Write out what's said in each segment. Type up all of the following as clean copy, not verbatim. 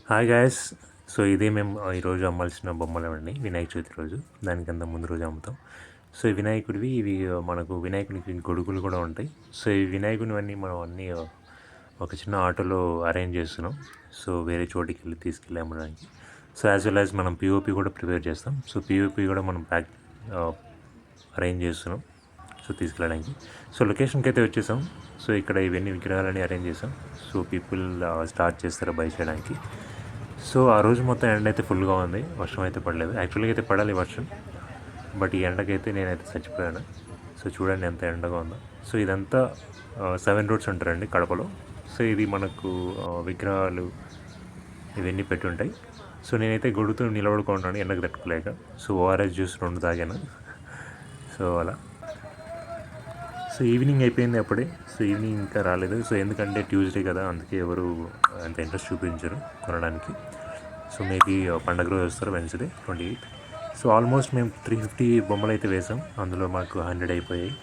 Hi guys. So ఇది మేము ఈరోజు అమ్మాల్సిన బొమ్మలేవండి వినాయక చవితి రోజు. దానికన్నా ముందు రోజు అమ్ముతాం. సో ఈ వినాయకుడివి ఇవి మనకు వినాయకునికి గొడుగులు కూడా ఉంటాయి. సో ఈ వినాయకునివన్నీ మనం అన్నీ ఒక చిన్న ఆటోలో అరేంజ్ చేస్తున్నాం. సో వేరే చోటికి వెళ్ళి తీసుకెళ్ళి అమ్మడానికి. సో యాజ్ వెల్ యాజ్ మనం పిఓపి కూడా ప్రిపేర్ చేస్తాం. సో పిఓపి కూడా మనం అరేంజ్ చేస్తున్నాం సో తీసుకెళ్ళడానికి. సో లొకేషన్కి అయితే వచ్చేసాం. సో ఇక్కడ ఇవన్నీ విగ్రహాలని అరేంజ్ చేసాం. సో పీపుల్ స్టార్ట్ చేస్తారు బై చేయడానికి. సో ఆ రోజు మొత్తం ఎండ అయితే ఫుల్గా ఉంది, వర్షం అయితే పడలేదు. యాక్చువల్గా అయితే పడాలి వర్షం, బట్ ఈ ఎండకైతే నేనైతే చచ్చిపోయాను. సో చూడండి ఎంత ఎండగా ఉందో. సో ఇదంతా 7 రోడ్స్ అంటారండి కడపలో. సో ఇది మనకు విగ్రహాలు ఇవన్నీ పెట్టి ఉంటాయి. సో నేనైతే గొడుగుతూ నిలబడుకుంటున్నాను ఎండకు తట్టుకోలేక. సో ఓఆర్ఎస్ జ్యూస్ 2 తాగాను. సో అలా. సో ఈవినింగ్ అయిపోయింది అప్పుడే. సో ఈవినింగ్ ఇంకా రాలేదు. సో ఎందుకంటే ట్యూస్డే కదా, అందుకే ఎవరు అంత ఇంట్రెస్ట్ చూపించరు కొనడానికి. సో మేబీ పండగ రోజు వస్తారు, వెన్స్డే 28. సో ఆల్మోస్ట్ మేము 350 బొమ్మలు అయితే వేసాం. అందులో మాకు 100 అయిపోయాయి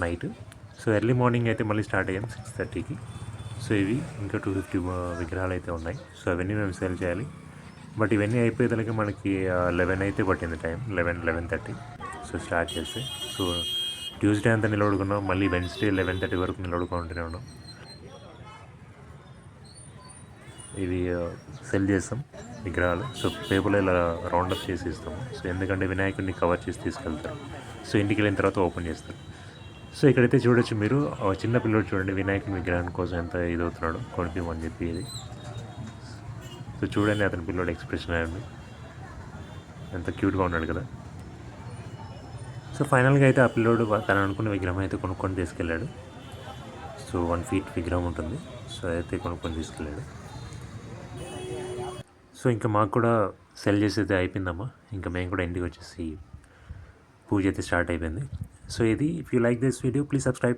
నైట్. సో ఎర్లీ మార్నింగ్ అయితే మళ్ళీ స్టార్ట్ అయ్యాం 6:30కి. సో ఇవి ఇంకా 250 విగ్రహాలు అయితే ఉన్నాయి. సో అవన్నీ మేము సేల్ చేయాలి. బట్ ఇవన్నీ అయిపోయేదానికి మనకి 11 అయితే పట్టింది టైం. 11:30. సో స్టార్ట్ చేస్తే సో ట్యూస్డే అంతా నిలబడుకున్నాం, మళ్ళీ వెన్స్డే 11:30 వరకు నిలబడుకుంటూనే ఉన్నాం. ఇవి సెల్ చేస్తాం విగ్రహాలు. సో పేపర్లో ఇలా రౌండప్ చేసి ఇస్తాము. సో ఎందుకంటే వినాయకుడిని కవర్ చేసి తీసుకెళ్తారు. సో ఇంటికి వెళ్ళిన తర్వాత ఓపెన్ చేస్తారు. సో ఇక్కడైతే చూడొచ్చు మీరు, చిన్న పిల్లడు చూడండి వినాయకుని విగ్రహం కోసం ఎంత ఇదవుతున్నాడు కొనిపిమని చెప్పి. ఇది సో చూడండి అతని పిల్లోడు ఎక్స్ప్రెషన్ అయ్యండి, ఎంత క్యూట్గా ఉన్నాడు కదా. సో ఫైనల్గా అయితే ఆ పిల్లోడు తను అనుకున్న విగ్రహం అయితే కొనుక్కొని తీసుకెళ్ళాడు. సో 1 feet విగ్రహం ఉంటుంది. సో అయితే కొనుక్కొని తీసుకెళ్ళాడు. సో ఇంకా మాకు కూడా సెల్ చేసేది అయిపోయిందమ్మా. ఇంకా మేము కూడా ఇంటికి వచ్చేసి పూజ అయితే స్టార్ట్ అయిపోయింది. సో ఇది, if you like this video please subscribe.